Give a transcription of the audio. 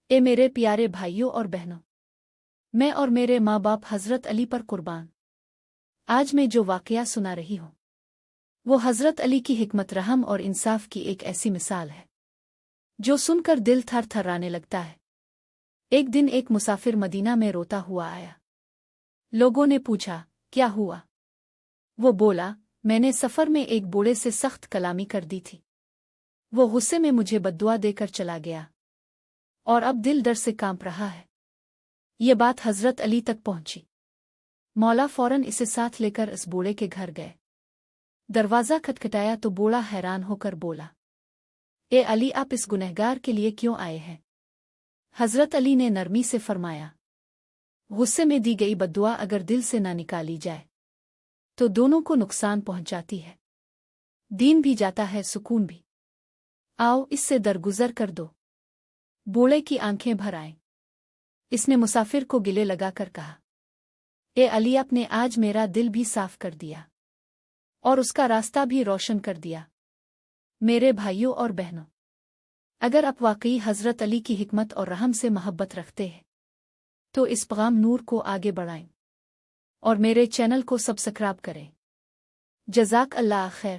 اے میرے پیارے بھائیوں اور بہنوں، میں اور میرے ماں باپ حضرت علی پر قربان، آج میں جو واقعہ سنا رہی ہوں وہ حضرت علی کی حکمت، رحم اور انصاف کی ایک ایسی مثال ہے جو سن کر دل تھر تھرانے لگتا ہے۔ ایک دن ایک مسافر مدینہ میں روتا ہوا آیا۔ لوگوں نے پوچھا، کیا ہوا؟ وہ بولا، میں نے سفر میں ایک بوڑھے سے سخت کلامی کر دی تھی، وہ غصے میں مجھے بددعا دے کر چلا گیا اور اب دل ڈر سے کانپ رہا ہے۔ یہ بات حضرت علی تک پہنچی۔ مولا فوراً اسے ساتھ لے کر اس بوڑھے کے گھر گئے۔ دروازہ کھٹکھٹایا تو بوڑھا حیران ہو کر بولا، اے علی، آپ اس گنہگار کے لیے کیوں آئے ہیں؟ حضرت علی نے نرمی سے فرمایا، غصے میں دی گئی بددعا اگر دل سے نہ نکالی جائے تو دونوں کو نقصان پہنچ جاتی ہے، دین بھی جاتا ہے، سکون بھی۔ آؤ اس سے درگزر کر دو۔ بوڑھے کی آنکھیں بھر آئیں۔ اس نے مسافر کو گلے لگا کر کہا، اے علی، آپ نے آج میرا دل بھی صاف کر دیا اور اس کا راستہ بھی روشن کر دیا۔ میرے بھائیوں اور بہنوں، اگر آپ واقعی حضرت علی کی حکمت اور رحم سے محبت رکھتے ہیں تو اس پیغام نور کو آگے بڑھائیں اور میرے چینل کو سبسکرائب کریں۔ جزاک اللہ خیر۔